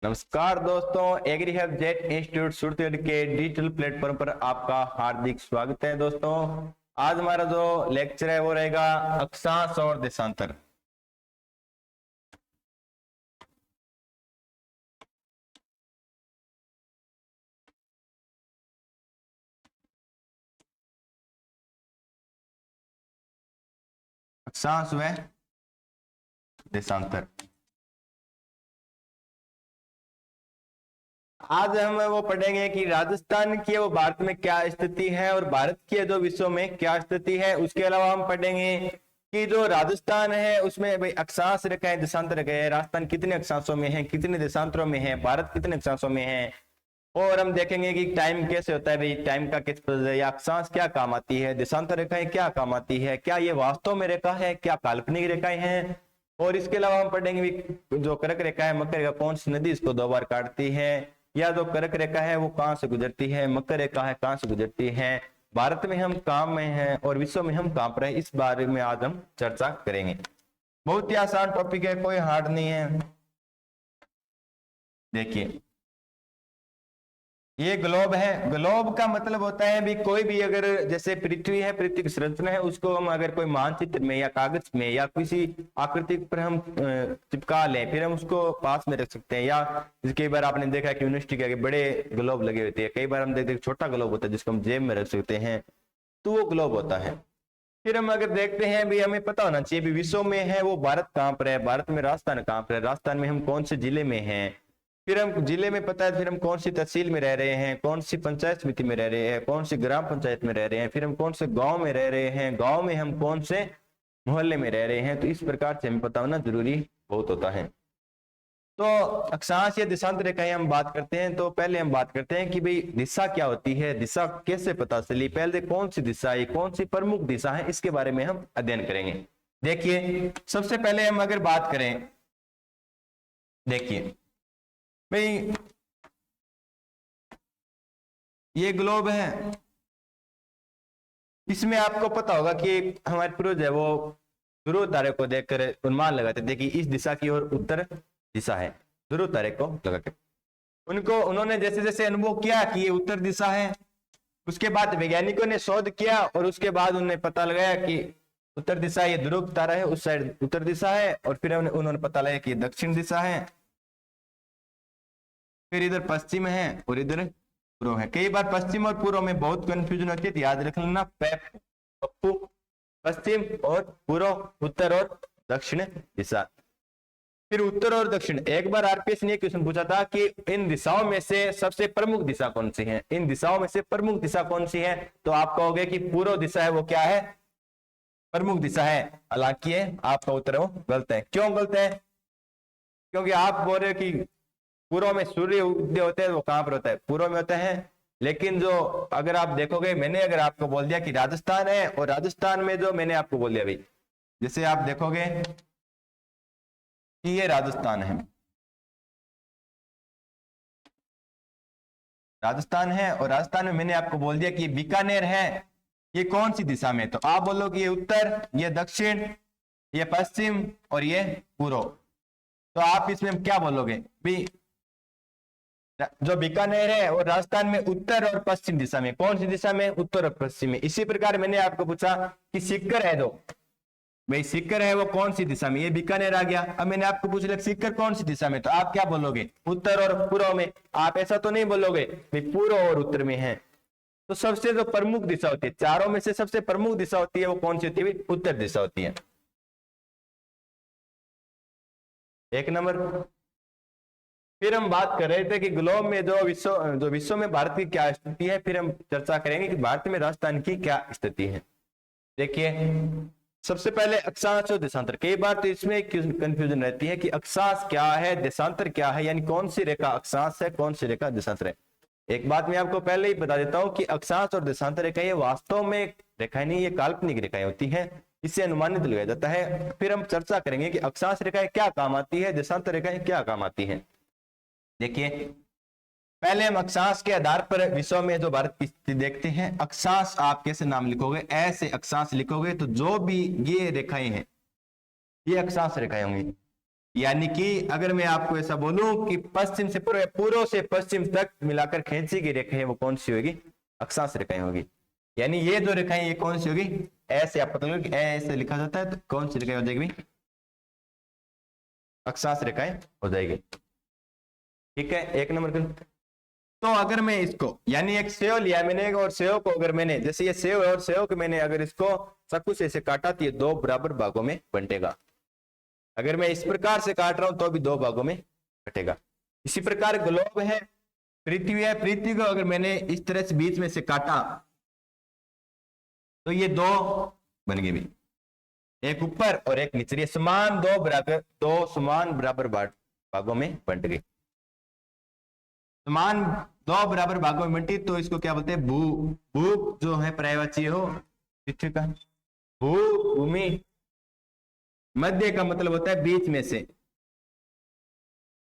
नमस्कार दोस्तों, agree health jet institute सूरत के डिजिटल प्लेटफॉर्म पर आपका हार्दिक स्वागत है। दोस्तों, आज हमारा जो लेक्चर है वो रहेगा अक्षांश और देशांतर। अक्षांश व देशांतर। आज हम वो पढ़ेंगे कि राजस्थान की वो भारत में क्या स्थिति है और भारत की जो विश्व में क्या स्थिति है। उसके अलावा हम पढ़ेंगे कि जो राजस्थान है उसमें भाई अक्षांश रेखाएं देशांतर रेखाएं, राजस्थान कितने अक्षांशों में है, कितने देशांतरों में है, भारत कितने अक्षांशों में है। और हम देखेंगे कि टाइम कैसे होता है, भाई टाइम का किस या अक्षांश क्या काम आती है, देशांतर रेखाएं क्या काम आती है, क्या ये वास्तव में रेखा है, क्या काल्पनिक रेखाएं हैं। और इसके अलावा हम पढ़ेंगे जो कर्क रेखा है, मकर रेखा कौन सी नदी इसको 2 बार काटती है, या जो कर्क रेखा है वो कहां से गुजरती है, मकर रेखा है कहां से गुजरती है, भारत में हम कहां में हैं और विश्व में हम कहां पर हैं। इस बारे में आज हम चर्चा करेंगे। बहुत ही आसान टॉपिक है, कोई हार्ड नहीं है। देखिए, ये ग्लोब है। ग्लोब का मतलब होता है भी कोई भी, अगर जैसे पृथ्वी है, पृथ्वी की संरचना है, उसको हम अगर कोई मानचित्र में या कागज में या किसी आकृति पर हम चिपका लें, फिर हम उसको पास में रख सकते हैं। या कई बार आपने देखा कि यूनिवर्सिटी के आगे बड़े ग्लोब लगे होते हैं, कई बार हम देखते हैं छोटा ग्लोब होता है जिसको हम जेब में रख सकते हैं, तो वो ग्लोब होता है। फिर हम अगर देखते हैं भी, हमें पता होना चाहिए भी विश्व में है वो भारत कहाँ पर है, भारत में राजस्थान कहाँ पर है, राजस्थान में हम कौन से जिले में हैं, फिर हम जिले में पता है, फिर हम कौन सी तहसील में रह रहे हैं, कौन सी पंचायत समिति में रह रहे हैं, कौन सी ग्राम पंचायत में रह रहे हैं, फिर हम कौन से गांव में रह रहे हैं, गांव में हम कौन से मोहल्ले में रह रहे हैं। तो इस प्रकार से हमें पता होना जरूरी बहुत होता है। तो अक्षांश या देशांतर रेखाएं हम बात करते हैं, तो पहले हम बात करते हैं कि भाई दिशा क्या होती है, दिशा कैसे पता चली, पहले कौन सी दिशा है, कौन सी प्रमुख दिशा है, इसके बारे में हम अध्ययन करेंगे। देखिए, सबसे पहले हम अगर बात करें, देखिए भाई ये ग्लोब है, इसमें आपको पता होगा कि हमारे पूर्वज है वो ध्रुव तारे को देखकर अनुमान लगाते थे कि इस दिशा की ओर उत्तर दिशा है। ध्रुव तारे को लगा के उन्होंने जैसे जैसे अनुभव किया कि ये उत्तर दिशा है, उसके बाद वैज्ञानिकों ने शोध किया और उसके बाद उन्हें पता लगाया कि उत्तर दिशा ये ध्रुव तारा है, उस साइड उत्तर दिशा है। और फिर उन्होंने पता लगाया कि दक्षिण दिशा है, फिर इधर पश्चिम है और इधर पूर्व है। कई बार पश्चिम और पूर्व में बहुत कंफ्यूजन होती है, तो याद रख लेना पप्पू, पश्चिम और पूर्व, उत्तर और दक्षिण दिशा। फिर उत्तर और दक्षिण, एक बार आरपीएस ने क्वेश्चन पूछा था कि इन दिशाओं में से सबसे प्रमुख दिशा कौन सी है, इन दिशाओं में से प्रमुख दिशा कौन सी है, तो आप कहोगे कि पूर्व दिशा है वो क्या है, प्रमुख दिशा है। हालांकि आपका उत्तर वो गलत है। क्यों गलत है? क्योंकि आप बोल रहे हो कि पूर्व में सूर्य उदय होते हैं, वो कहां पर होता है, पूर्व में होता है। लेकिन जो अगर आप देखोगे, मैंने अगर आपको बोल दिया कि राजस्थान है, और राजस्थान में जो मैंने आपको बोल दिया भाई, जैसे आप देखोगे कि ये राजस्थान है, राजस्थान है, और राजस्थान में मैंने आपको बोल दिया कि बीकानेर है, ये कौन सी दिशा में, तो आप बोलोगे ये उत्तर, ये दक्षिण, ये पश्चिम और ये पूर्व। तो आप इसमें क्या बोलोगे भाई, जो बीकानेर है वो राजस्थान में उत्तर और पश्चिम दिशा में, कौन सी दिशा में, उत्तर और पश्चिम में। इसी प्रकार मैंने आपको पूछा कि सीकर है, दो भाई सीकर है वो कौन सी दिशा में, ये बीकानेर आ गया। अब मैंने आपको पूछ लिया सीकर कौन सी दिशा में, तो आप क्या बोलोगे, उत्तर और पूर्व में। आप ऐसा तो नहीं बोलोगे भाई पूर्व और उत्तर में है। तो सबसे जो प्रमुख दिशा होती है, चारों में से सबसे प्रमुख दिशा होती है वो कौन सी होती है, उत्तर दिशा होती है। एक नंबर। फिर हम बात कर रहे थे कि ग्लोब में जो विश्व में भारत की क्या स्थिति है, फिर हम चर्चा करेंगे कि भारत में राजस्थान की क्या स्थिति है। देखिए, सबसे पहले अक्षांश और देशांतर। कई बार तो इसमें कंफ्यूजन रहती है कि अक्षांश क्या है, देशांतर क्या है, यानी कौन सी रेखा अक्षांश है, कौन सी रेखा देशांतर है। एक बात मैं आपको पहले ही बता देता हूं कि अक्षांश और देशांतर रेखा ये वास्तव में रेखाएं नहीं, ये काल्पनिक रेखाएं होती हैं, इससे अनुमानित लगाया जाता है। फिर हम चर्चा करेंगे कि अक्षांश रेखाएं क्या काम आती है, देशांतर रेखाएं क्या काम आती है। देखिए, पहले हम अक्षांश के आधार पर विश्व में जो भारत की स्थिति देखते हैं। अक्षांश आप कैसे नाम लिखोगे, ऐसे अक्षांश लिखोगे, तो जो भी ये रेखाएं हैं ये अक्षांश रेखाएं होंगी। यानी कि अगर मैं आपको ऐसा बोलूं कि पश्चिम से पूर्व से पश्चिम तक मिलाकर खींची गई रेखाएं वो कौन सी होगी, अक्षांश रेखाएं होगी। यानी ये जो रेखाएं ये कौन सी होगी, ऐसे आप पता लगे ऐसे लिखा जाता है तो कौन सी रेखाएं हो जाएगी, अक्षांश रेखाएं हो जाएगी। ठीक है, एक नंबर कर। तो अगर मैं इसको यानी एक सेव लिया मैंने और सेव को अगर मैंने जैसे ये सेव है और सेव को मैंने अगर इसको चाकू से ऐसे काटा तो ये दो बराबर भागों में बंटेगा। अगर मैं इस प्रकार से काट रहा हूं तो भी दो भागों में कटेगा। इसी प्रकार ग्लोब है, पृथ्वी है, पृथ्वी को अगर मैंने इस तरह से बीच में से काटा तो ये दो बन गए भी, एक ऊपर और एक नीचे, समान दो समान बराबर भागों में बंट गए। समान दो बराबर भागों में बंटी तो इसको क्या बोलते हैं, भू जो है पर्यायवाची हो पृथ्वी का, भू भूमि, मध्य का मतलब होता है बीच में से,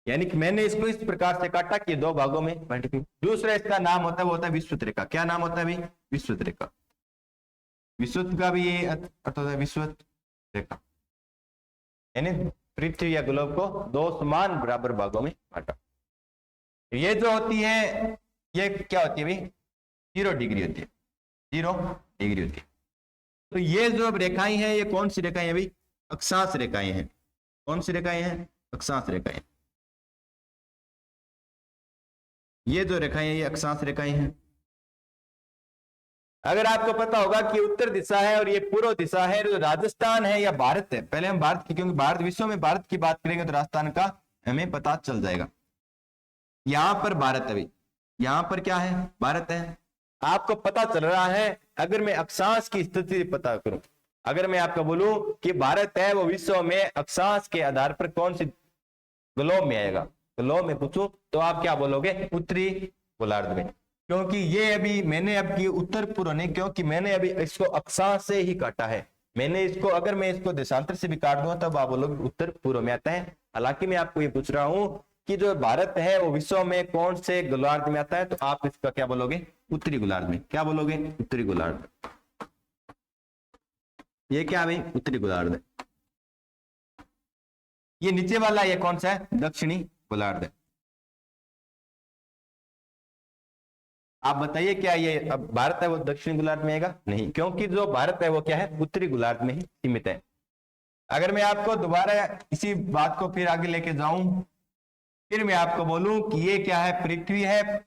यानी कि मैंने इसको इस प्रकार से काटा कि दो भागों में बंट गई। दूसरा इसका नाम होता है वो होता है विषुवत रेखा। क्या नाम होता है भाई, विषुवत रेखा। विषुवत का भी ये अर्थ होता है विषुवत रेखा, यानी पृथ्वी या ग्लोब को दो समान बराबर भागों में बांटा। ये जो होती है ये क्या होती है भाई, 0 डिग्री होती है, 0 डिग्री होती है। तो ये जो रेखाएं हैं ये कौन सी रेखाएं हैं भाई, अक्षांश रेखाएं हैं। कौन सी रेखाएं हैं, अक्षांश रेखाएं। ये जो रेखाएं हैं ये अक्षांश रेखाएं हैं। अगर आपको पता होगा कि उत्तर दिशा है और ये पूर्व दिशा है, तो राजस्थान है या भारत है, पहले हम भारत की, क्योंकि भारत विश्व में भारत की बात करेंगे तो राजस्थान का हमें पता चल जाएगा। यहां पर भारत है भाई, यहां पर क्या है, भारत है। आपको पता चल रहा है अगर मैं अक्षांश की स्थिति पता करूं, अगर मैं आपको बोलूं कि भारत है वो विश्व में अक्षांश के आधार पर कौन सी ग्लोब में आएगा, ग्लोब में पूछूं तो आप क्या बोलोगे, उत्तरी गोलार्ध में। क्योंकि ये अभी मैंने अब की उत्तर पूर्व नहीं, क्योंकि मैंने अभी इसको अक्षांश से ही काटा है। मैंने इसको अगर मैं इसको देशांतर से भी काट दूंगा तब आप बोलोगे उत्तर पूर्व में आता है। हालांकि मैं आपको ये पूछ रहा हूं कि जो भारत है वो विश्व में कौन से गोलार्ध में आता है, तो आप इसका क्या बोलोगे, उत्तरी गोलार्ध में। क्या बोलोगे, उत्तरी गोलार्ध। ये क्या भाई, उत्तरी गोलार्ध है। ये नीचे वाला ये कौन सा है, दक्षिणी गोलार्ध है। आप बताइए क्या ये अब भारत है वो दक्षिणी गोलार्ध में आएगा, नहीं, क्योंकि जो भारत है वो क्या है, उत्तरी गोलार्ध में ही सीमित है। अगर मैं आपको दोबारा इसी बात को फिर आगे लेके जाऊं, फिर मैं आपको बोलूं कि ये क्या है, पृथ्वी है,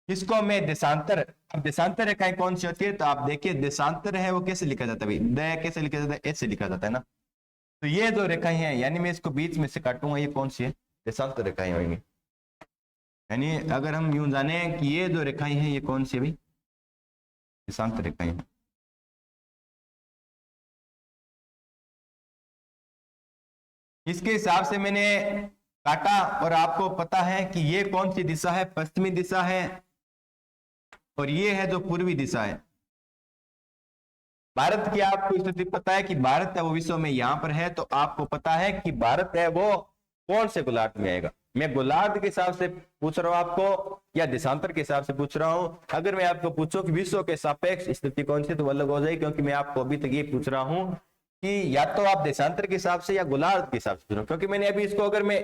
इसको मैं देशांतर, अब देशांतर रेखाएं कौन सी होती है, तो आप देखिए देशांतर है वो कैसे लिखा जाता है भाई, द कैसे लिखा जाता है, ऐसे लिखा जाता है ना। तो ये जो रेखाएं हैं, यानी मैं इसको बीच में से काटूंगा, ये कौन सी है, देशांतर रेखाएं होंगी। यानी अगर हम यूं जाने कि ये जो रेखाएं हैं ये कौन सी है भाई, देशांतर रेखाएं हैं। इसके हिसाब से मैंने काटा और आपको पता है कि ये कौन सी दिशा है, पश्चिमी दिशा है, और ये है जो पूर्वी दिशा है। भारत की आपको स्थिति पता है कि भारत है वो विश्व में यहां पर है, तो आपको पता है कि भारत है वो कौन से गोलार्ध में आएगा। मैं गोलार्ध के हिसाब से पूछ रहा हूं आपको या देशांतर के हिसाब से पूछ रहा हूं। अगर मैं आपको पूछूं कि विश्व के सापेक्ष स्थिति कौन सी, तो अलग हो जाएगी, क्योंकि मैं आपको अभी तक ये पूछ रहा हूं कि या तो आप देशांतर के हिसाब से या गोलार्ध के हिसाब से पूछ रहा हूं। क्योंकि मैंने अभी इसको अगर मैं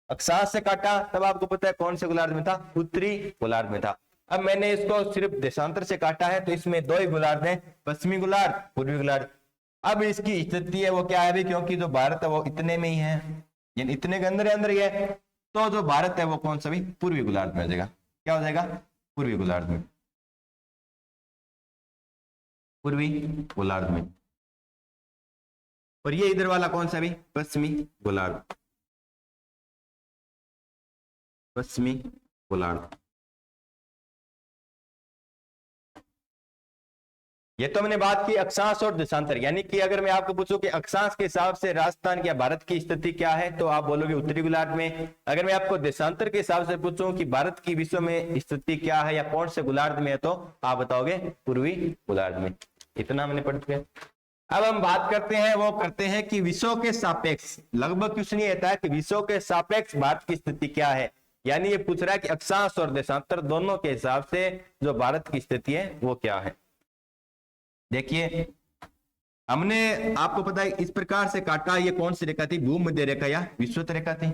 अक्षांश से काटा तब आपको पता है कौन से गोलार्ध में था, उत्तरी गोलार्ध में था। अब मैंने इसको सिर्फ देशांतर से काटा है तो इसमें दो ही गोलार्ध हैं, पश्चिमी गोलार्ध, पूर्वी गोलार्ध। अब इसकी स्थिति है वो क्या है, क्योंकि जो भारत है वो इतने में ही है, यानी इतने के अंदर ही है, तो जो भारत है वो कौन सा भी पूर्वी गोलार्ध में आ जाएगा। क्या हो जाएगा, पूर्वी गोलार्ध में, पूर्वी गोलार्ध में। और ये इधर वाला कौन सा भी, पश्चिमी गोलार्ध, पश्चिमी गोलार्ध। ये तो मैंने बात की अक्षांश और देशांतर, यानी कि अगर मैं आपको पूछूं कि अक्षांश के हिसाब से राजस्थान या भारत की स्थिति क्या है, तो आप बोलोगे उत्तरी गोलार्ध में। अगर मैं आपको देशांतर के हिसाब से पूछूं कि भारत की विश्व में स्थिति क्या है या कौन से गोलार्ध में है, तो आप बताओगे पूर्वी गोलार्ध में। इतना हमने पढ़ चुके। अब हम बात करते हैं, वो करते हैं कि विश्व के सापेक्ष, लगभग क्वेश्चन ये आता है कि विश्व के सापेक्ष भारत की स्थिति क्या है। यानी ये पूछ रहा है कि अक्षांश और देशांतर दोनों के हिसाब से जो भारत की स्थिति है वो क्या है। देखिए हमने आपको पता है इस प्रकार से काटा, ये कौन सी रेखा थी, भूमध्य रेखा या विषुवत रेखा थी।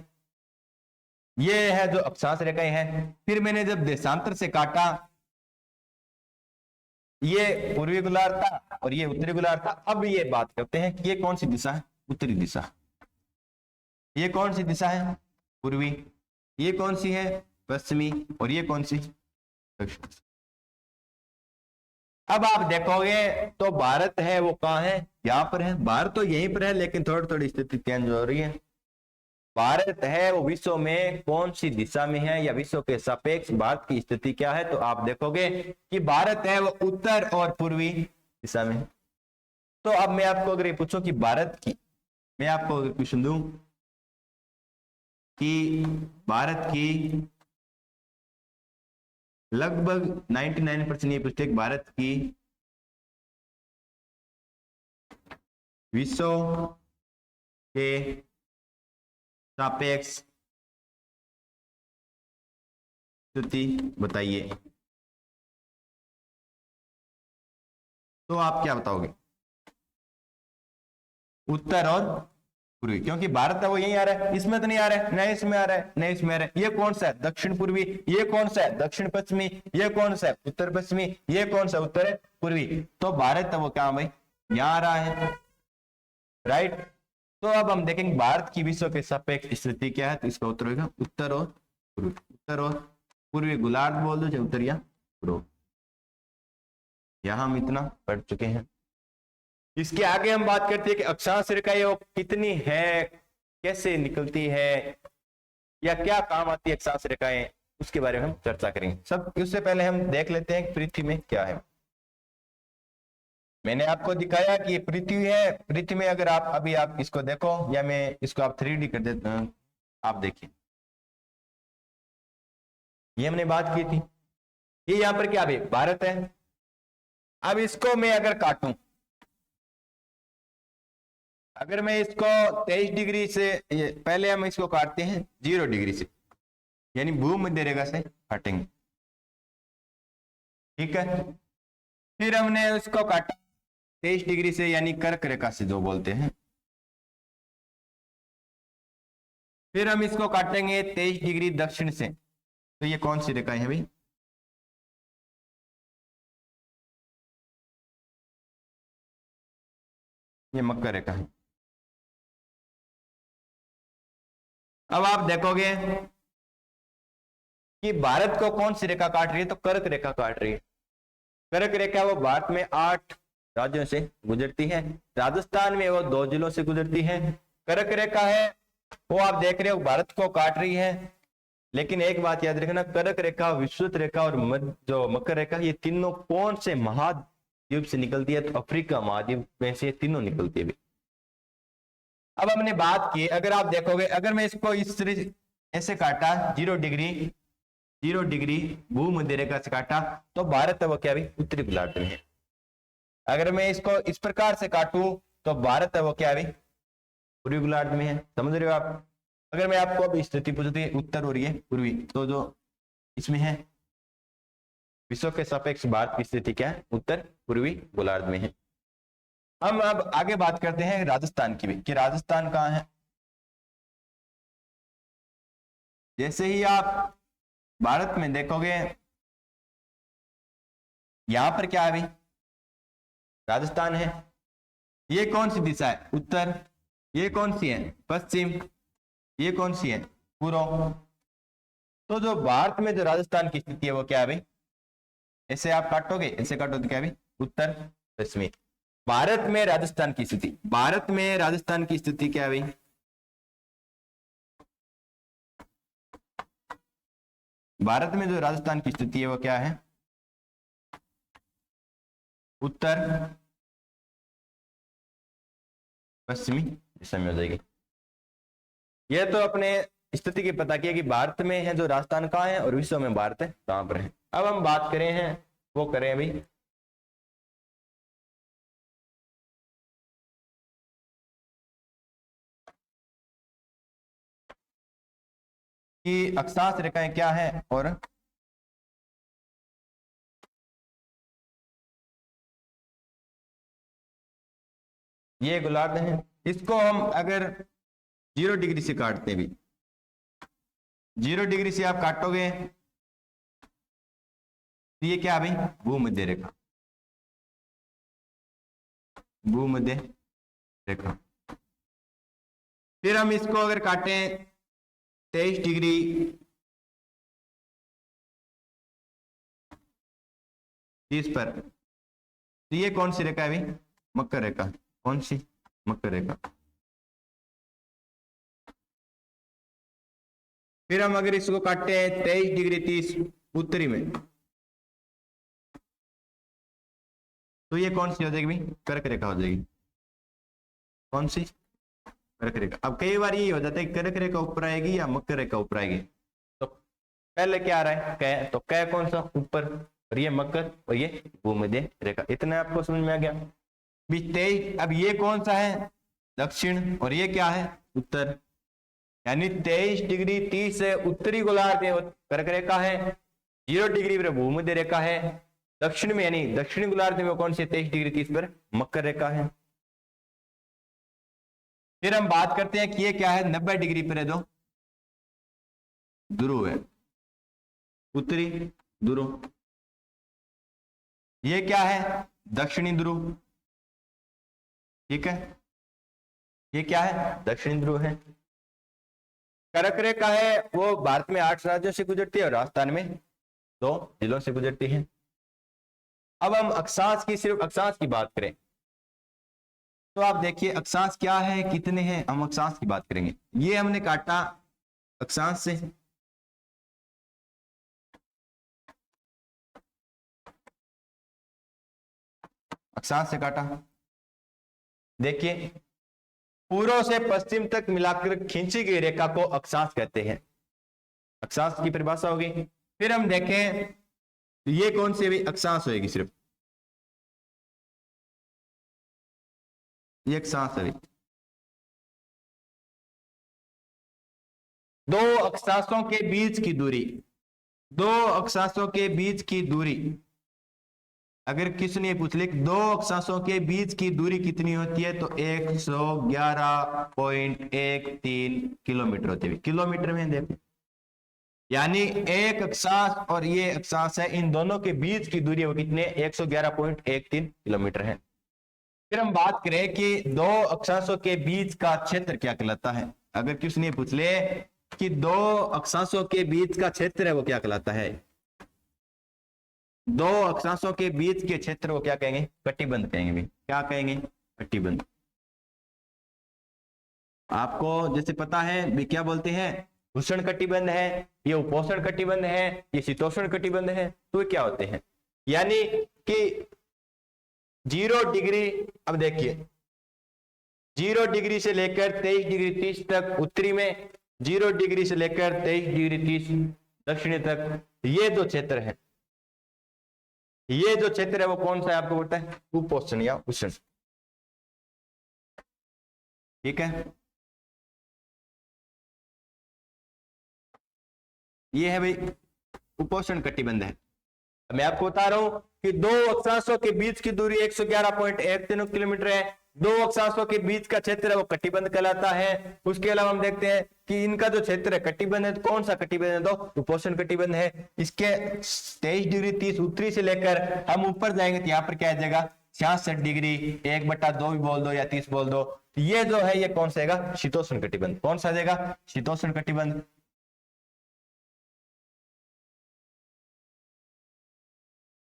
ये है जो अक्षांश रेखाएं हैं। फिर मैंने जब देशांतर से काटा, ये पूर्वी गोलार्ध था और ये उत्तरी गोलार्ध था। अब ये बात करते हैं कि ये कौन सी दिशा है, उत्तरी दिशा। ये कौन सी दिशा है, पूर्वी। ये कौन सी है, पश्चिमी। और ये कौन सी, दक्षिण। अब आप देखोगे तो भारत है वो कहाँ है, यहाँ पर है। भारत तो यहीं पर है, लेकिन थोड़ी थोड़ी स्थिति चेंज हो रही है। भारत है वो विश्व में कौन सी दिशा में है, या विश्व के सापेक्ष भारत की स्थिति क्या है, तो आप देखोगे कि भारत है वो उत्तर और पूर्वी दिशा में है। तो अब मैं आपको अगर ये पूछूं कि भारत की, मैं आपको अगर क्वेश्चन दूं कि भारत की लगभग 99% ये पुस्तक भारत की विश्व के सापेक्ष स्थिति बताइए, तो आप क्या बताओगे, उत्तर और पूर्वी। क्योंकि भारत है वो यही आ रहा है, इसमें तो नहीं आ रहा है, नहीं इसमें आ रहा है, नहीं इसमें आ रहा है। ये कौन सा है, दक्षिण पूर्वी। ये कौन सा है, दक्षिण पश्चिमी। ये कौन सा है, उत्तर पश्चिमी। ये कौन सा, उत्तर पूर्वी। तो भारत है वो क्या भाई, यहाँ आ रहा है, राइट। तो अब हम देखेंगे भारत की विश्व के सापेक्ष स्थिति क्या है, तो इसका उत्तर होगा उत्तर और पूर्वी। उत्तर और पूर्वी गोलार्ध बोल दो, चाहे उत्तर या पूर्व। यहां हम इतना पढ़ चुके हैं। इसके आगे हम बात करते हैं कि अक्षांश रेखाएं वो कितनी है, कैसे निकलती है, या क्या काम आती है अक्षांश रेखाएं, उसके बारे में हम चर्चा करेंगे। सब उससे पहले हम देख लेते हैं पृथ्वी में क्या है। मैंने आपको दिखाया कि ये पृथ्वी है। पृथ्वी में अगर आप अभी आप इसको देखो, या मैं इसको आप 3D कर देता हूं, आप देखिए, ये हमने बात की थी। ये यहां पर क्या है, भारत है। अब इसको मैं अगर काटूं, अगर मैं इसको 23 डिग्री से, पहले हम इसको काटते हैं 0 डिग्री से, यानी भूमध्य रेखा से काटेंगे, ठीक है। फिर हमने उसको काटा 23 डिग्री से, यानी कर्क रेखा से जो बोलते हैं। फिर हम इसको काटेंगे 23 डिग्री दक्षिण से। तो ये कौन सी रेखा है भाई, ये मकर रेखा है। अब आप देखोगे कि भारत को कौन सी रेखा काट रही है, तो कर्क रेखा काट रही है। कर्क रेखा वो भारत में 8 राज्यों से गुजरती है। राजस्थान में वो 2 जिलों से गुजरती है। कर्क रेखा है वो आप देख रहे हो भारत को काट रही है। लेकिन एक बात याद रखना, कर्क रेखा, विषुवत रेखा और जो मकर रेखा, ये तीनों कौन से महाद्वीप से निकलती है, तो अफ्रीका महाद्वीप में से तीनों निकलती है। अब हमने बात की, अगर आप देखोगे, अगर मैं इसको इस ऐसे काटा 0 डिग्री भूमध्य रेखा से काटा, तो भारत है वो क्या भी उत्तरी गोलार्ध में है। अगर मैं इसको इस प्रकार से काटूं, तो भारत है वो क्या भी पूर्वी गोलार्ध में है। समझ रहे हो आप। अगर मैं आपको अब स्थिति पूछती है उत्तर और ये पूर्वी, तो जो इसमें है विश्व के सापेक्ष भारत की स्थिति क्या है, उत्तर पूर्वी गोलार्ध में है। हम अब आगे बात करते हैं राजस्थान की भी, कि राजस्थान कहाँ है। जैसे ही आप भारत में देखोगे, यहां पर क्या है भाई, राजस्थान है। ये कौन सी दिशा है, उत्तर। ये कौन सी है, पश्चिम। ये कौन सी है, पूर्व। तो जो भारत में जो राजस्थान की स्थिति है वो क्या है भाई, ऐसे आप काटोगे, ऐसे काटोगे तो क्या है भाई, उत्तर पश्चिमी। भारत में राजस्थान की स्थिति, भारत में राजस्थान की स्थिति क्या है भाई, भारत में जो राजस्थान की स्थिति है वो क्या है, उत्तर पश्चिमी दिशा में हो जाएगी। ये तो अपने स्थिति की पता किया कि भारत में है जो राजस्थान कहाँ है, और विश्व में भारत है कहां पर है। अब हम बात करें हैं, वो करें अभी कि अक्षांश रेखाएं क्या है और ये गोलार्ध है, इसको हम अगर 0 डिग्री से काटते हैं भी, 0 डिग्री से आप काटोगे तो ये क्या है भाई, भूमध्य रेखा, भूमध्य रेखा। फिर हम इसको अगर काटें 23 डिग्री 30 पर, तो ये कौन सी रेखा है भाई, मकर रेखा। कौन सी, मकर रेखा। फिर हम अगर इसको काटते हैं 23 डिग्री 30 उत्तरी में, तो ये कौन सी हो जाएगी भाई, कर्क रेखा हो जाएगी। कौन सी, कर्क रेखा। अब कई बार ये हो जाता है कर्क रेखा ऊपर आएगी या मकर रेखा ऊपर आएगी, तो पहले क्या आ रहा है, कै, तो कै कौन सा ऊपर, और ये मकर और ये भूमध्य रेखा। इतना आपको समझ में आ गया। 23, अब ये कौन सा है, दक्षिण, और ये क्या है, उत्तर। यानी 23 डिग्री 30 से उत्तरी गोलार्ध में कर्क रेखा है, 0 डिग्री पर भूमध्य रेखा है, दक्षिण में यानी दक्षिणी गोलार्ध में कौन सी 23 डिग्री 30 पर मकर रेखा है। फिर हम बात करते हैं कि ये क्या है, 90 डिग्री पर है दो ध्रुव है, उत्तरी ध्रुव। ये क्या है, दक्षिणी ध्रुव। ठीक है, ये क्या है, दक्षिणी ध्रुव है। कर्क रेखा है वो भारत में 8 राज्यों से गुजरती है और राजस्थान में 2 जिलों से गुजरती है। अब हम अक्षांश की, सिर्फ अक्षांश की बात करें तो आप देखिए अक्षांश क्या है, कितने हैं, हम अक्षांश की बात करेंगे। ये हमने काटा अक्षांश से, अक्षांश से काटा। देखिए पूर्व से पश्चिम तक मिलाकर खींची गई रेखा को अक्षांश कहते हैं, अक्षांश की परिभाषा होगी। फिर हम देखें तो ये कौन सी भी अक्षांश होगी, सिर्फ ये अक्षांश है। दो अक्षांशों के बीच की दूरी, दो अक्षांशों के बीच की दूरी, अगर किसने पूछ ले दो अक्षांशों के बीच की दूरी कितनी होती है, तो 111.13 किलोमीटर होती है। किलोमीटर में देखो, यानी एक अक्षांश और ये अक्षांश है, इन दोनों के बीच की दूरी वो कितने, 111.13 किलोमीटर है। फिर हम बात करें कि दो अक्षांशों के बीच का क्षेत्र क्या कहलाता है। अगर किसने पूछ ले कि दो अक्षांशों के बीच का क्षेत्र है वो क्या कहलाता है, दो अक्षांशों के बीच के क्षेत्र को क्या कहेंगे, कटिबंध कहेंगे भी। क्या कहेंगे, कटिबंध। आपको जैसे पता है भी क्या बोलते हैं, उष्ण कटिबंध है, ये उपोष्ण कटिबंध है, ये शीतोष्ण कटिबंध है। तो क्या होते हैं, यानी कि 0 डिग्री, अब देखिए 0 डिग्री से लेकर 23 डिग्री 30 तक उत्तरी में, 0 डिग्री से लेकर 23 डिग्री 30 दक्षिणी तक, ये जो क्षेत्र है, ये जो क्षेत्र है वो कौन सा है, आपको पता है, उपोष्ण या उष्ण। ठीक है, ये है भाई उपोष्ण कटिबंध है। मैं आपको बता रहा हूं कि दो अक्षांशों के बीच की दूरी 111.13 किलोमीटर है, दो अक्षांशों के बीच का क्षेत्र है वो कटिबंध कहलाता है। उसके अलावा हम देखते हैं कि इनका जो क्षेत्र है कटिबंध है, तो कौन सा कटिबंध है, तो उपोष्ण कटिबंध है। इसके 23 डिग्री 30 उत्तरी से लेकर हम ऊपर जाएंगे तो यहाँ पर क्या आ जाएगा, 66 डिग्री 1/2 भी बोल दो या 30 बोल दो, तो ये जो है ये कौन सा आएगा, शीतोष्ण कटिबंध। कौन सा आ जाएगा, शीतोष्ण कटिबंध।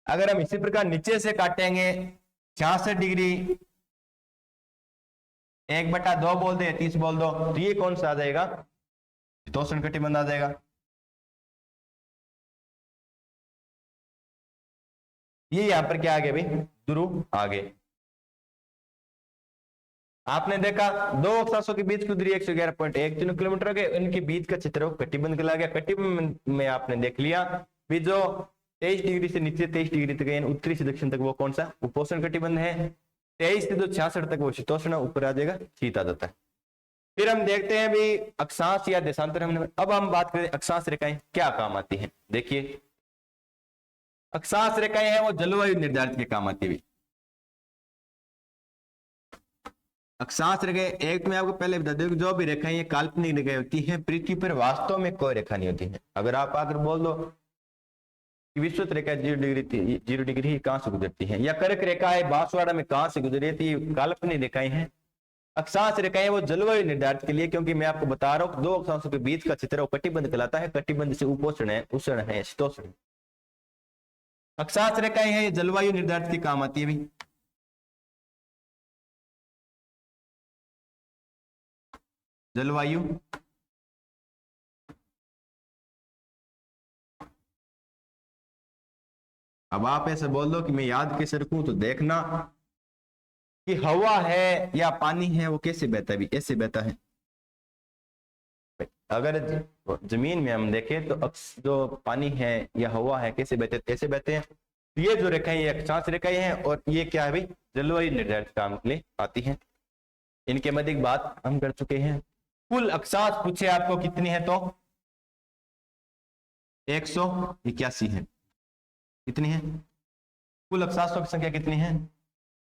अगर हम इसी प्रकार नीचे से काटेंगे 66 डिग्री 1/2 बोल दो या 30 बोल दो, तो ये कौन सा आ जाएगा, शीतोष्ण कटिबंध आ जाएगा। ये यहां पर क्या आ गया भाई, ध्रुव आ गए। आपने देखा दो अक्षांशों के बीच की दूरी 111.13 किलोमीटर हो गए, इनके बीच का क्षेत्र कटिबंध कहला गया। कटिबंध में आपने देख लिया भी जो 23 डिग्री से नीचे 23 डिग्री तक यानी उत्तरी से दक्षिण तक वो कौन सा, उपोष्ण कटिबंध है। 23 से जो 66 तक वो शीतोष्ण, ऊपर आ जाएगा शीत आ जाता है। फिर हम देखते हैं भी अक्षांश या देशांतर। हमने अब हम बात करें अक्षांश रेखाएं क्या काम आती हैं। देखिए अक्षांश रेखाएं हैं वो जलवायु निर्धारित के काम आती है। अक्षांश रेखाएं, एक मैं आपको पहले बता दूं कि जो भी रेखाएं ये काल्पनिक रेखाएं होती हैं, पृथ्वी पर वास्तव में कोई रेखा नहीं होती है। अगर आप आकर बोल दो कि विषुवत रेखा 0 डिग्री ही कहां से गुजरती है, या कर्क रेखा है बांसवाड़ा में कहां से गुजरी थी, काल्पनिक रेखाएं हैं। अक्षांश रेखाएं वो जलवायु निर्धारित के लिए, क्योंकि मैं आपको बता रहा हूँ दो अक्षांशों के बीच का क्षेत्र कटिबंध कहलाता है। कटिबंध से उपोष्ण है, उष्ण है, शीतोष्ण। अक्षांश रेखाएं हैं ये जलवायु निर्धारित के काम आती है भी। जलवायु अब आप ऐसे बोल दो कि मैं याद कैसे रखूं, तो देखना कि हवा है या पानी है वो कैसे बहता है भी, ऐसे बहता है। अगर जमीन में हम देखें तो जो पानी है या हवा है कैसे बहते, कैसे बहते हैं। ये जो रेखाएं ये अक्षांश रेखाएं हैं, और ये क्या है भाई, जलवायु निर्धारित काम के लिए आती हैं। इनके मध्य एक बात हम कर चुके हैं। कुल अक्षांश पूछे आपको कितनी है, तो 181 है। कितनी है कुल अक्षांशों की संख्या, कितनी है,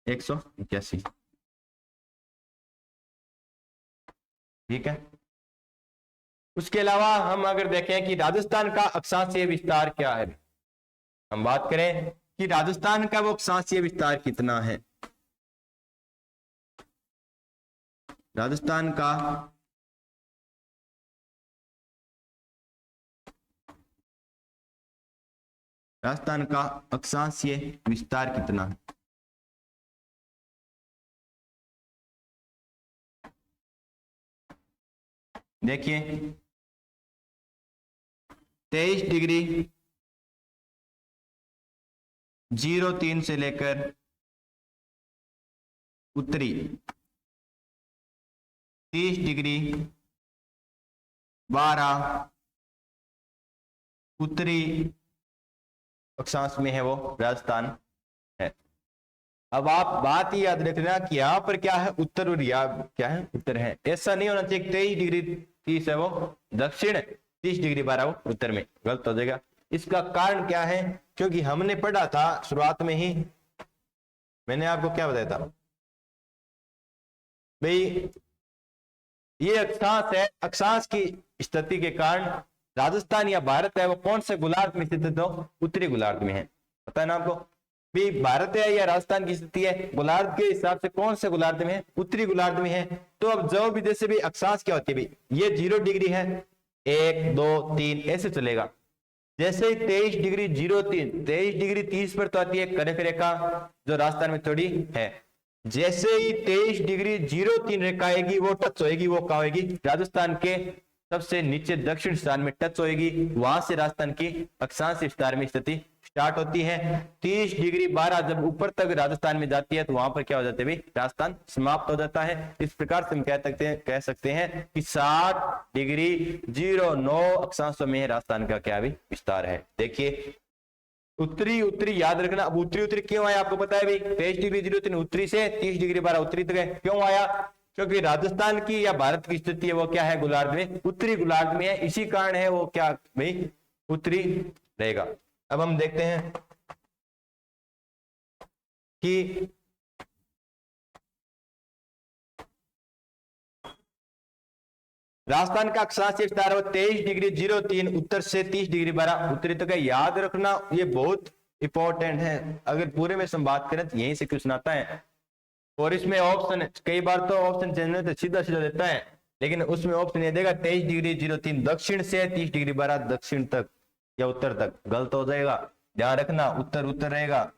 181। ठीक है। उसके अलावा हम अगर देखें कि राजस्थान का अक्षांशीय विस्तार क्या है, हम बात करें कि राजस्थान का वो अक्षांशीय विस्तार कितना है। राजस्थान का अक्षांशीय विस्तार कितना है। देखिए 23°03 से लेकर उत्तरी 30°12 उत्तरी अक्षांश में है वो राजस्थान है। अब आप बात ही याद रखना कि यहाँ पर क्या है, उत्तर, और यहाँ क्या है, उत्तर है। ऐसा नहीं होना चाहिए 23°30 है वो दक्षिण, 30°12 वो उत्तर में, गलत हो जाएगा। इसका कारण क्या है, क्योंकि हमने पढ़ा था शुरुआत में ही, मैंने आपको क्या बताया था भाई, ये अक्षांश है, अक्षांश की स्थिति के कारण राजस्थान या भारत है वो कौन से गोलार्ध में स्थित है, तो उत्तरी गोलार्ध में है। पता है ना आपको भी, भारत है या राजस्थान की स्थिति है गोलार्ध के हिसाब से कौन से गोलार्ध में है, उत्तरी गोलार्ध में है। तो अब जो भी जैसे भी अक्षांश क्या होती है भाई, ये 0 डिग्री है, 1 2 3 ऐसे चलेगा। जैसे ही 23°03 पर तो आती है कर्क रेखा, जो राजस्थान में थोड़ी है। जैसे ही 23°03 रेखा आएगी वो टच होएगी, वो कहाँ होएगी, राजस्थान के सबसे नीचे दक्षिण स्थान में टच होएगी। वहां से राजस्थान की अक्षांश विस्तार में स्थिति स्टार्ट होती है। 30°12 जब ऊपर तक राजस्थान में जाती है तो वहां पर क्या हो जाता है भाई, राजस्थान समाप्त हो जाता है। इस प्रकार से हम कह सकते हैं कि 60°09 अक्षांशों में राजस्थान का क्या भी विस्तार है। देखिए उत्तरी याद रखना। अब उत्तरी क्यों आया आपको पता है भाई, 23°03 उत्तरी से 30°12 उत्तरी तक है। क्यों आया, क्योंकि राजस्थान की या भारत की स्थिति है वो क्या है, गोलार्ध में, उत्तरी गोलार्ध में है। इसी कारण है वो क्या भाई, उत्तरी रहेगा। अब हम देखते हैं कि राजस्थान का अक्षांशीय विस्तार है 23°03 उत्तर से 30°12 उत्तरी तक है। याद रखना ये बहुत इंपॉर्टेंट है। अगर पूरे में हम बात करें तो यहीं से क्वेश्चन आता है, और इसमें ऑप्शन कई बार तो ऑप्शन चेंज तो सीधा देता है, लेकिन उसमें ऑप्शन ये देगा 23°03 दक्षिण से 30°12 दक्षिण तक या उत्तर तक, गलत हो जाएगा। ध्यान रखना उत्तर रहेगा।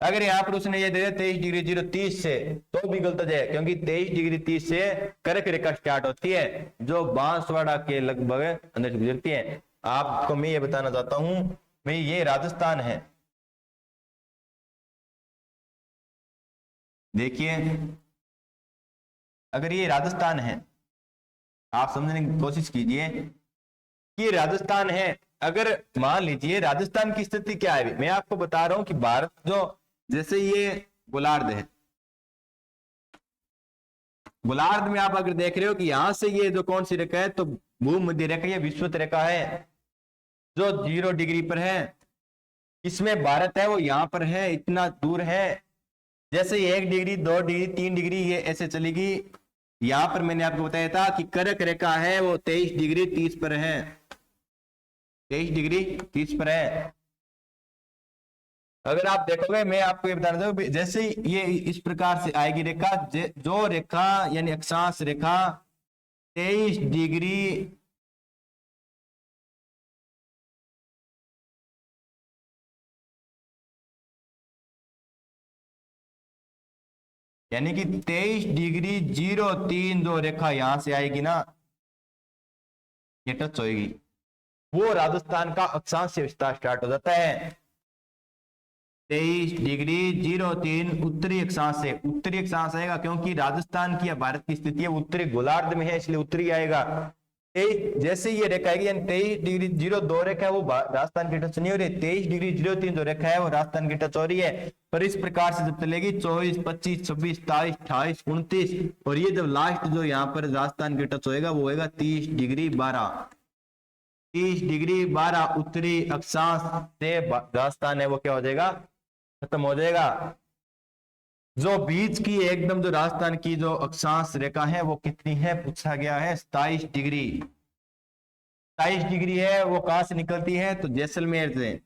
अगर यहाँ पर उसने ये दे दिया 23°030 से, तो भी गलत है, क्योंकि 23°30 से कर्क रेखा स्टार्ट होती है, जो बांसवाड़ा के लगभग अंदर से गुजरती है। आपको मैं ये बताना चाहता हूं, मैं ये राजस्थान है। देखिए अगर ये राजस्थान है, आप समझने की कोशिश कीजिए कि राजस्थान है। अगर मान लीजिए राजस्थान की स्थिति क्या है, मैं आपको बता रहा हूं कि भारत जो, जैसे ये गोलार्ध है, गोलार्ध में आप अगर देख रहे हो कि यहां से ये जो कौन सी रेखा है, तो भूमध्य रेखा या विषुवत रेखा है जो 0 डिग्री पर है। इसमें भारत है वो यहां पर है, इतना दूर है। जैसे 1 डिग्री 2 डिग्री 3 डिग्री ये ऐसे चलेगी। यहां पर मैंने आपको बताया था कि कर्क रेखा है वो 23 डिग्री 30 पर है, 23 डिग्री 30 पर है। अगर आप देखोगे मैं आपको ये बताना चाहूँ, जैसे ये इस प्रकार से आएगी रेखा, जो रेखा यानी अक्षांश रेखा 23 डिग्री यानी कि 23 डिग्री 03 जो रेखा यहां से आएगी ना, ये टच होगी, वो राजस्थान का अक्षांश विस्तार स्टार्ट हो जाता है। 23 डिग्री 03 उत्तरी अक्षांश से, उत्तरी अक्षांश आएगा क्योंकि राजस्थान की या भारत की स्थिति है उत्तरी गोलार्ध में है, इसलिए उत्तरी आएगा। जैसे ये रेखा आएगी, यानी 23 डिग्री 02 रेखा है वो राजस्थान की टच नहीं हो रही, 23 डिग्री 03 जो रेखा है वो राजस्थान की टच हो रही है। पर इस प्रकार से जब चलेगी 24 25 26 27 28 29, और ये जब लास्ट जो यहाँ पर राजस्थान की टच होएगा वो होएगा 30 डिग्री 12, 30 डिग्री 12 उत्तरी अक्षांश से राजस्थान है वो क्या हो जाएगा, खत्म हो जाएगा। जो बीच की एकदम जो राजस्थान की जो अक्षांश रेखा है वो कितनी है पूछा गया है, 27 डिग्री, 27 डिग्री है। वो कहां से निकलती है तो जैसलमेर से,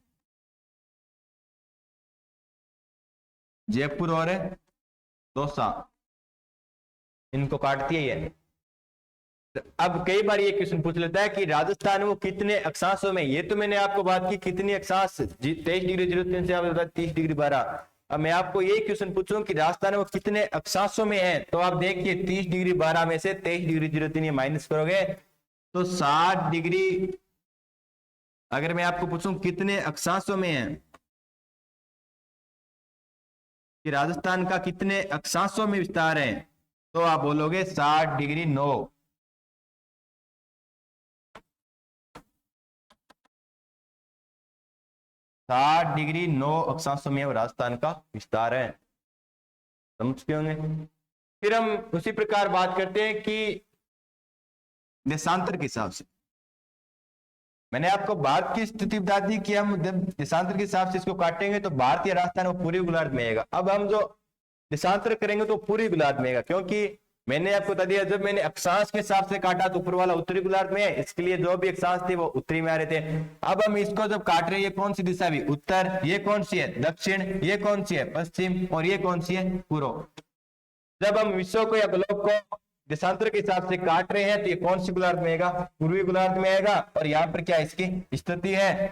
जयपुर और दौसा इनको काटती है ये। अब कई बार ये क्वेश्चन पूछ लेता है कि राजस्थान वो कितने अक्षांशों में, ये तो मैंने आपको बात की कितनी अक्षांश 23 डिग्री 03 से आप 30 डिग्री 12। अब मैं आपको यही क्वेश्चन पूछूं कि राजस्थान वो कितने अक्षांशों में है, तो आप देखिए 30 डिग्री 12 में से 23 डिग्री 03 ये माइनस करोगे तो 60 डिग्री। अगर मैं आपको पूछूं कितने अक्षांशों में है कि राजस्थान का कितने अक्षांशों में विस्तार है, तो आप बोलोगे 60 डिग्री 9, 60 डिग्री 9 अक्षांशों में राजस्थान का विस्तार है। समझ गए होंगे। फिर हम उसी प्रकार बात करते हैं कि देशांतर के हिसाब से, मैंने आपको भारत की स्थिति बता दी कि हम देशांतर के हिसाब से इसको काटेंगे तो भारतीय राजस्थान वो पूरी गोलार्ध में आएगा। अब हम जो देशांतर करेंगे तो पूरी गोलार्ध में आएगा, क्योंकि मैंने आपको बता दिया जब मैंने अक्षांश के हिसाब से काटा तो ऊपर वाला उत्तरी गोलार्ध में है, इसके लिए जो भी अक्षांश थे वो उत्तरी में आ रहे थे। अब हम इसको जब काट रहे हैं, ये कौन सी दिशा भी उत्तर, ये कौन सी है दक्षिण, ये कौन सी है पश्चिम, और ये कौन सी है पूर्व। जब हम विश्व को या ग्लोब को देशांतर के हिसाब से काट रहे हैं तो ये कौन सी गोलार्ध में आएगा, पूर्वी गोलार्ध में आएगा, और यहाँ पर क्या इसकी स्थिति है।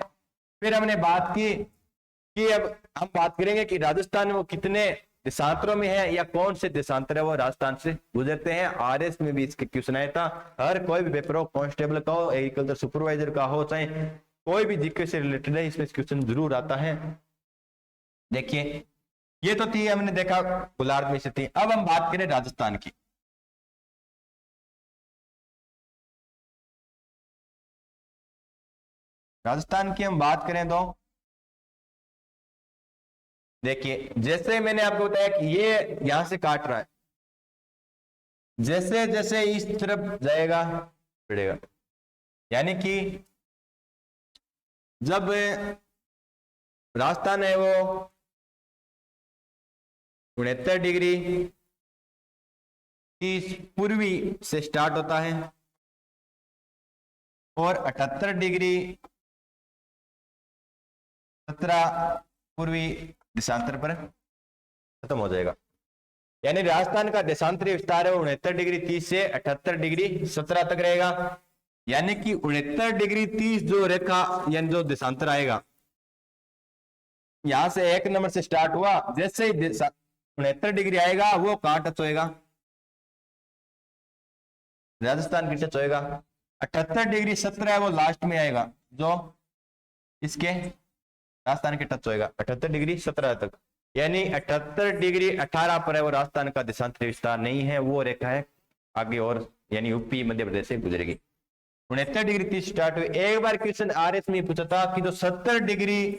फिर हमने बात की कि अब हम बात करेंगे कि राजस्थान में वो कितने देशांतरों में है या कौन से देशांतर है वो राजस्थान से गुजरते हैं। आरएस में भी इसके क्वेश्चन आया था, हर कोई भी पेपर हो, कांस्टेबल का हो, एग्रीकल्चर सुपरवाइजर का हो, चाहे कोई भी जीके से रिलेटेड है, इसमें क्वेश्चन जरूर आता है। देखिए ये तो थी, हमने देखा गोलार्ध में स्थिति। अब हम बात करें राजस्थान की। राजस्थान की हम बात करें तो देखिए जैसे मैंने आपको बताया कि ये यहां से काट रहा है, जैसे जैसे इस तरफ जाएगा बढ़ेगा, यानी कि जब राजस्थान है वो 69 डिग्री 30 पूर्वी से स्टार्ट होता है और 78 डिग्री 17 पूर्वी देशांतर पर खत्म हो जाएगा। यानी राजस्थान का देशांतरीय विस्तार है 69 डिग्री 30 से 78 डिग्री 17 तक रहेगा। यानी कि 69 डिग्री 30 जो रेखा यानी जो देशांतर आएगा, यहां से 1 नंबर से स्टार्ट हुआ, जैसे ही 69 डिग्री आएगा वो कहां टच होएगा, राजस्थान की टच होएगा। 78 डिग्री 17 है वो लास्ट में आएगा, जो इसके राजस्थान के टच होएगा 78 डिग्री 17 तक। यानी 78 डिग्री 18 पर है वो राजस्थान का देशांतरीय विस्तार नहीं है, वो रेखा है आगे और यानी यूपी मध्य प्रदेश से गुजरेगी। 69 डिग्री 30 स्टार्ट हुई। एक बार क्वेश्चन आरएस में पूछा था कि जो 70 डिग्री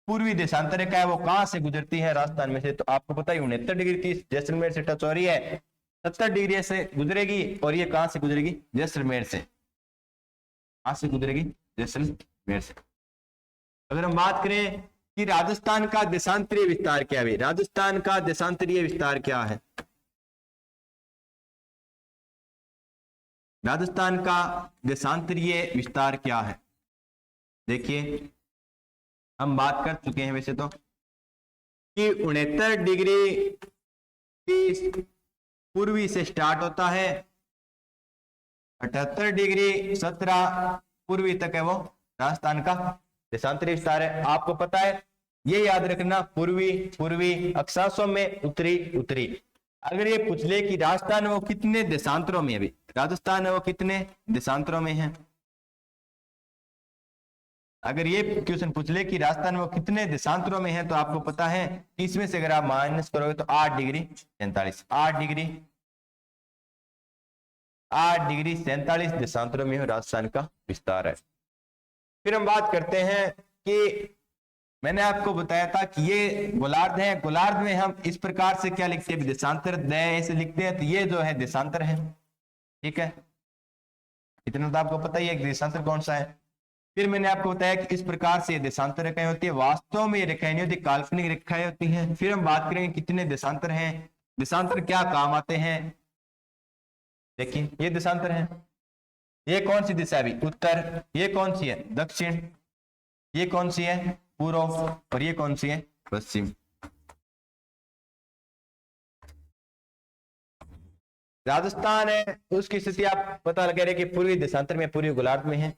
पूर्वी देशांतर रेखा है वो कहां से गुजरती है राजस्थान में से, तो आपको पता है 69 डिग्री 30 जैसलमेर से टच हो रही है, 70 डिग्री से गुजरेगी, और ये कहां से गुजरेगी जैसलमेर से, कहां से गुजरेगी जैसलमेर से। अगर हम बात करें कि राजस्थान का देशांतरीय विस्तार क्या है। राजस्थान का देशांतरीय विस्तार क्या है? राजस्थान का देशांतरीय विस्तार क्या है? देखिए हम बात कर चुके हैं वैसे तो कि 69 डिग्री पूर्वी से स्टार्ट होता है, 78 डिग्री 17 पूर्वी तक है वो राजस्थान का देशांतरीय विस्तार है। आपको पता है, ये याद रखना, पूर्वी पूर्वी, अक्षांशों में उत्तरी उत्तरी। अगर ये पूछ ले कि राजस्थान वो कितने देशांतरों में, अभी राजस्थान है वो कितने देशांतरों में है, अगर ये क्वेश्चन पूछ ले कि राजस्थान वो कितने देशांतरों में है, तो आपको पता है इसमें से अगर आप माइनस करोगे तो 8 डिग्री 47, 8 डिग्री 47 देशांतरों में राजस्थान का विस्तार है। फिर हम बात करते हैं कि मैंने आपको बताया था कि ये गोलार्ध है, गोलार्ध में हम इस प्रकार से क्या लिखते हैं, देशांतर द ऐसे लिखते हैं, तो ये जो है देशांतर है, ठीक है, इतना तो आपको पता ही है कि देशांतर कौन सा है। फिर मैंने आपको बताया कि इस प्रकार से देशांतर रेखाएं होती है, वास्तव में ये रेखाएं नहीं होती, काल्पनिक रेखाएं होती हैं। फिर हम बात करेंगे कितने देशांतर हैं, देशांतर क्या काम आते हैं। देखिए ये देशांतर है, ये कौन सी दिशा है अभी, उत्तर, ये कौन सी है दक्षिण, ये कौन सी है पूर्व, और ये कौन सी है पश्चिम। राजस्थान है उसकी स्थिति आप पता लगा रहे कि पूर्वी देशांतर में, पूर्वी गोलार्ध में है।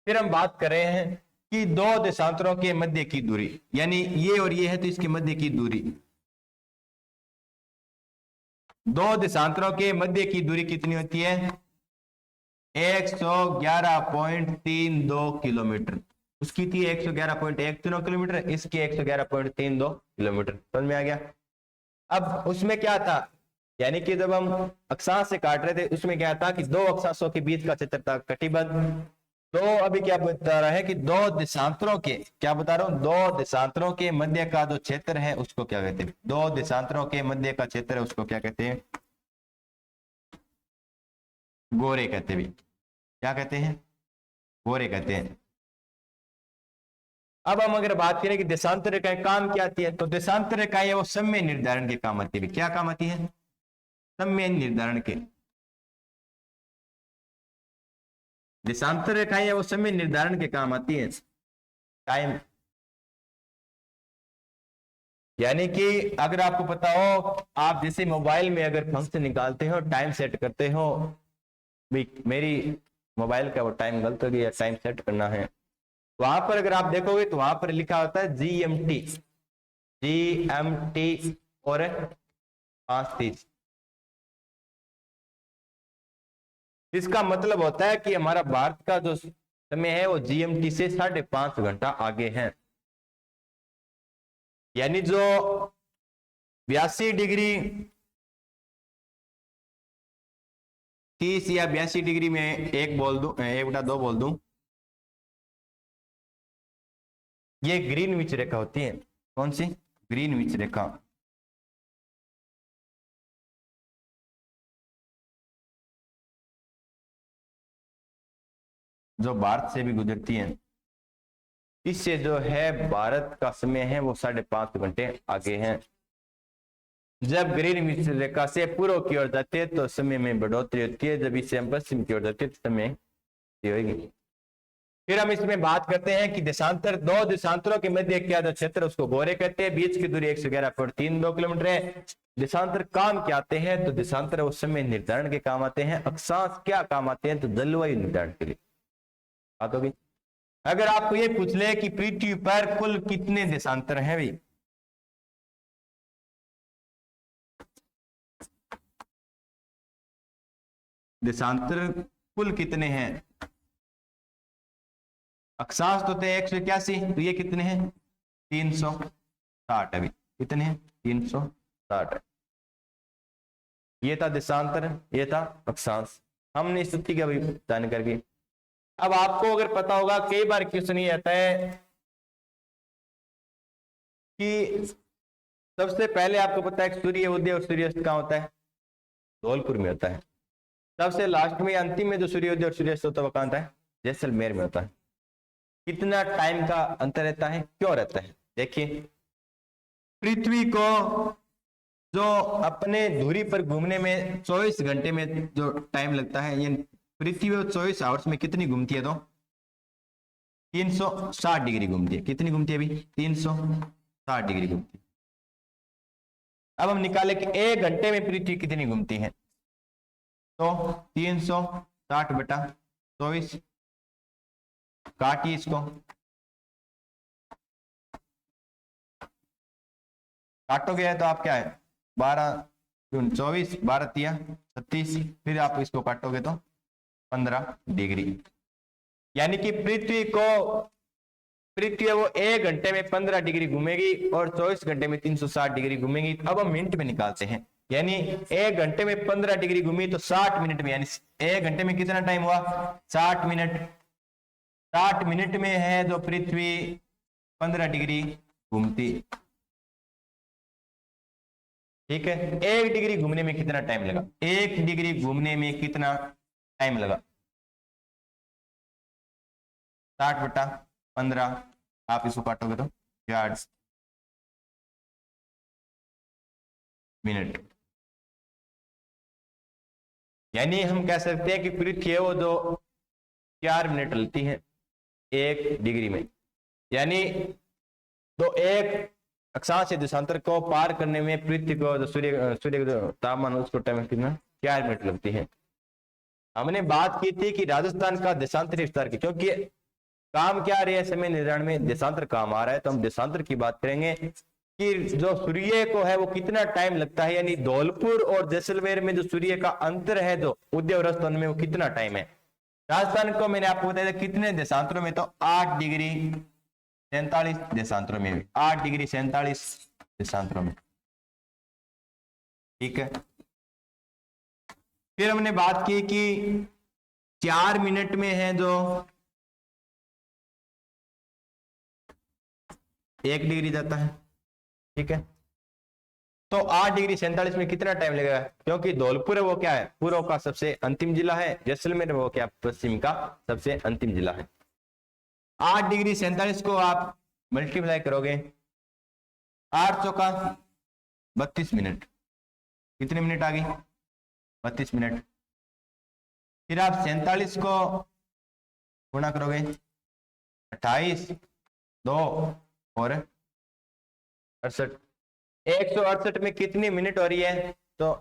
फिर हम बात कर रहे हैं कि दो देशांतरों के मध्य की दूरी, यानी ये और ये है तो इसके मध्य की दूरी, दो देशांतरों के मध्य की दूरी कितनी होती है, 111.32 किलोमीटर। उसकी थी 111.13 किलोमीटर, इसकी 111.32 किलोमीटर। समझ में आ गया। अब उसमें क्या था, यानी कि जब हम अक्षांश से काट रहे थे उसमें क्या था कि दो अक्षांशों के बीच का क्षेत्र था कटिबद्ध। तो अभी क्या बता रहा है कि दो देशांतरों के, क्या बता रहा हूं, दो देशांतरों के मध्य का जो क्षेत्र है उसको क्या कहते हैं, दो देशांतरों के मध्य का क्षेत्र है उसको क्या कहते हैं, गोरे कहते हैं। क्या कहते हैं, गोरे कहते हैं। अब हम अगर बात करें कि देशांतर रेखाएं काम क्या आती है, तो देशांतर रेखाएं वो समय निर्धारण के काम आती है। क्या काम आती है, समय निर्धारण के। देशांतर रेखाएं वो समय निर्धारण के काम आती है, टाइम, यानी कि अगर आपको पता हो, आप जैसे मोबाइल में अगर फंक्शन निकालते हो, टाइम सेट करते हो, भाई मेरी मोबाइल का वो टाइम गलत हो गया, टाइम सेट करना है, वहां पर अगर आप देखोगे तो वहां पर लिखा होता है GMT, GMT और 5:30। इसका मतलब होता है कि हमारा भारत का जो समय है वो GMT से 5.5 घंटा आगे है। यानी जो 82 डिग्री 30 या 82 डिग्री में 1 बोल दूं, 1/2 बोल दूं, ये ग्रीनविच रेखा होती है। कौन सी, ग्रीनविच रेखा। जो भारत से भी गुजरती है, इससे जो है भारत का समय है वो 5.5 घंटे आगे है। जब ग्रीनविच रेखा से पूर्व की ओर जाते हैं तो समय में बढ़ोतरी होती है, जब इससे हम पश्चिम की ओर जाते हैं तो समय होगी। फिर हम इसमें बात करते हैं कि देशांतर, दो देशांतरों के मध्य क्या जो क्षेत्र उसको गोरे कहते हैं, बीच की दूरी 111.32 किलोमीटर है। देशांतर काम क्या आते हैं, तो देशांतर उस समय निर्धारण के काम आते हैं। अक्षांश क्या काम आते हैं, तो जलवायु निर्धारण के लिए बात होगी। अगर आपको ये पूछ ले कि पृथ्वी पर कुल कितने देशांतर हैं भाई, देशांतर कुल कितने हैं, अक्षांश तो थे 181, तो ये कितने हैं 360। अभी कितने हैं 360। ये था देशांतर, ये था अक्षांश। हमने स्थिति का भी जानकारी की। अब आपको अगर पता होगा, कई बार क्वेश्चन ये आता है कि सबसे पहले आपको पता है सूर्य उदय और सूर्यास्त कहाँ होता है, धौलपुर में होता है। सबसे लास्ट में अंतिम में जो सूर्योदय और सूर्यास्त होता है वो कहाँ होता है, जैसलमेर में होता है। कितना टाइम का अंतर रहता है, क्यों रहता है, देखिए पृथ्वी को जो अपने धुरी पर घूमने में 24 घंटे में जो टाइम लगता है, ये पृथ्वी 24 आवर्स में कितनी घूमती है? तो 360 डिग्री घूमती है। कितनी घूमती है अभी? 360 डिग्री घूमती है। अब हम निकाले कि 1 घंटे में पृथ्वी कितनी घूमती है। तो 360/24, काटिए इसको, काटोगे तो आप क्या है 12×24, 12×3=36, फिर आप इसको काटोगे तो 15 डिग्री। यानी कि पृथ्वी वो 1 घंटे में 15 डिग्री घूमेगी और 24 घंटे में 360 डिग्री घूमेगी। अब हम मिनट में निकालते हैं, यानी 1 घंटे में 15 डिग्री घूमी तो 60 मिनट में, यानी 1 घंटे में कितना टाइम हुआ? 60 मिनट। 60 मिनट में है जो पृथ्वी 15 डिग्री घूमती। ठीक है, 1 डिग्री घूमने में कितना टाइम लगा? 1 डिग्री घूमने में कितना टाइम लगा? 60/15, आप इसको काटोगे तो यार्ड्स मिनट। यानी हम कह सकते हैं कि पृथ्वी है वो जो 4 मिनट लगती है 1 डिग्री में। यानी तो एक अक्षांश से देशांतर को पार करने में पृथ्वी को जो सूर्य का जो तापमान उसको टाइम कितना 4 मिनट लगती है। हमने बात की थी कि राजस्थान का देशांतर विस्तार की, क्योंकि काम क्या आ रही है समय निर्धारण में देशांतर काम आ रहा है, तो हम देशांतर की बात करेंगे कि जो सूर्य को है वो कितना टाइम लगता है। यानी धौलपुर और जैसलमेर में जो सूर्य का अंतर है जो उदयवरस्त में, वो कितना टाइम है। राजस्थान को मैंने आपको बताया था कितने देशांतरों में, तो 8 डिग्री 47 देशांतरों में, 8 डिग्री 47 देशांतरों में। ठीक है, फिर हमने बात की कि 4 मिनट में है जो 1 डिग्री जाता है। ठीक है, तो 8 डिग्री 47 में कितना टाइम लगेगा? क्योंकि धौलपुर है वो क्या है पूर्व का सबसे अंतिम जिला है, जैसलमेर वो क्या पश्चिम का सबसे अंतिम जिला है। 8 डिग्री 47 को आप मल्टीप्लाई करोगे 8 चौका 32 मिनट। कितने मिनट आ गई? 32 मिनट। फिर आप 47 को गुणा करोगे 28, 2 और 68। 168 में कितनी मिनट हो रही है? तो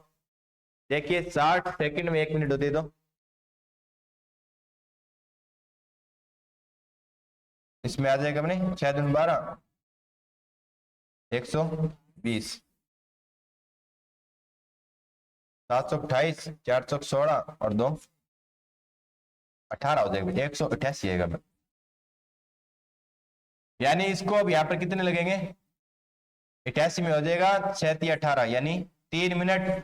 देखिए 60 सेकंड में 1 मिनट होती है, तो इसमें आ जाएगा अपने 6×12 120, 728, 416 और 2 18 हो जाएगा, 188 आएगा। यानी इसको अब यहाँ पर कितने लगेंगे? 88 में हो जाएगा 6×3=18, यानी 3 मिनट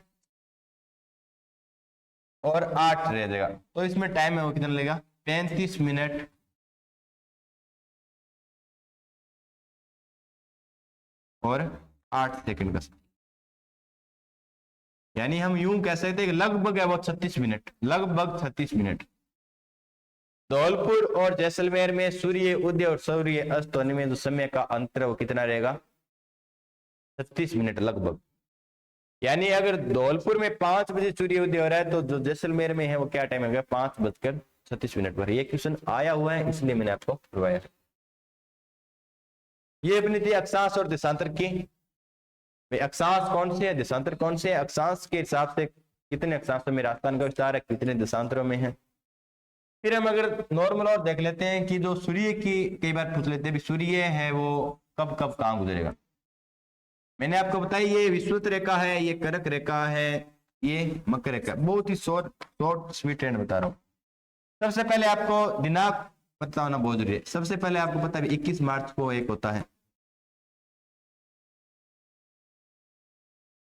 और 8 रह जाएगा। तो इसमें टाइम है वो कितना लगेगा? 35 मिनट और 8 सेकंड का। यानी हम यूं कह सकते हैं कि लगभग है वो 36 मिनट, लगभग 36 मिनट। धौलपुर और जैसलमेर में सूर्य उदय और सूर्य अस्त होने में जो समय का अंतर वो कितना रहेगा? 36 मिनट लगभग। यानी अगर धौलपुर में 5 बजे सूर्य उदय हो रहा है तो जो जैसलमेर में है वो क्या टाइम है? 5:36 पर। ये क्वेश्चन आया हुआ है इसलिए मैंने आपको करवाया। ये अपनी थी अक्षांश और देशांतर की। भाई अक्षांश कौन से है, देशांतर कौन से है? अक्षांश के हिसाब से कितने अक्षांशों में राजस्थान का विस्तार है, कितने देशांतरों में है। फिर हम अगर नॉर्मल और देख लेते हैं कि जो सूर्य की कई बार पूछ लेते हैं सूर्य है वो कब कब कहां गुजरेगा। मैंने आपको बताया ये विषुवत रेखा है, ये कर्क रेखा है, ये मकर रेखा। बहुत ही शॉर्ट स्वीट एंड बता रहा हूं। सबसे पहले आपको दिनांक पता होना बहुत जरूरी है। सबसे पहले आपको पता है 21 मार्च को एक होता है।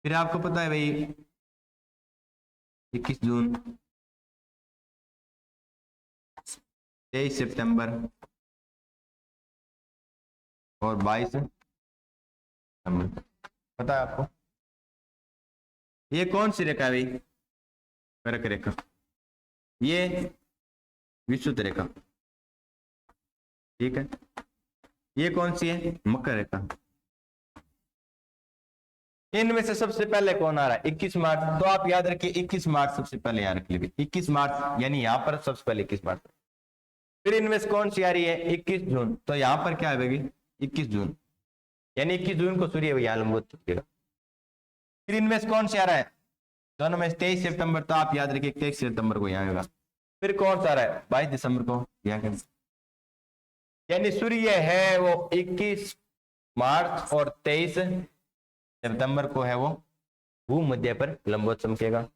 फिर आपको पता है भाई 21 जून, 23 सितंबर और 22 नवंबर। पता है आपको? ये कौन सी रेखा है भाई? कर्क रेखा। ये विषुवत रेखा। ठीक है, ये कौन सी है? मकर रेखा। इनमें से सबसे पहले कौन आ रहा है? 21 मार्च। तो आप याद रखिए 21 मार्च सबसे पहले यहाँ रख लीजिए, 21 मार्च यानी यहाँ पर सबसे पहले 21 मार्च। फिर इनमें से कौन सी आ रही है? 21 जून। तो यहाँ पर क्या आएगी? 21 जून, यानी 21 जून को सूर्य यहाँ लंबवत चमकेगा। फिर इनमें से कौन सा आ रहा है? दोनों में 23 सितंबर। तो आप याद रखिए 23 सितंबर को यहाँ आएगा। फिर कौन सा आ रहा है? 22 दिसंबर को यहाँ। यानी सूर्य है वो 21 मार्च और 23 सितंबर को है वो भूमध्य पर लंबवत चमकेगा।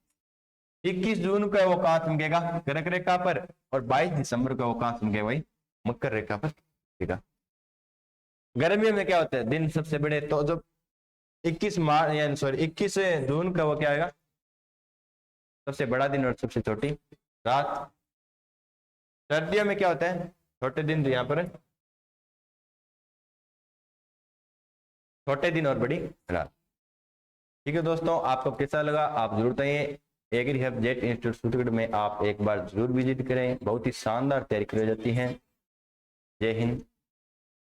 21 जून को वो कहां चमकेगा? कर्क रेखा पर। और 22 दिसंबर को वो कहां चमकेगा? भाई मकर रेखा पर चमकेगा। गर्मियों में क्या होता है? दिन सबसे बड़े, तो जब 21 मार्च यानी सॉरी 21 जून का वो क्या आएगा? सबसे बड़ा दिन और सबसे छोटी रात। सर्दियों में क्या होता है? छोटे दिन, तो यहाँ पर छोटे दिन और बड़ी रात। ठीक है दोस्तों, आपको कैसा लगा आप जरूर बताइए। एग्री हब जेट इंस्टीट्यूट सूत्रगढ़ में आप एक बार जरूर विजिट करें, बहुत ही शानदार तैयारी की जाती है। जय हिंद।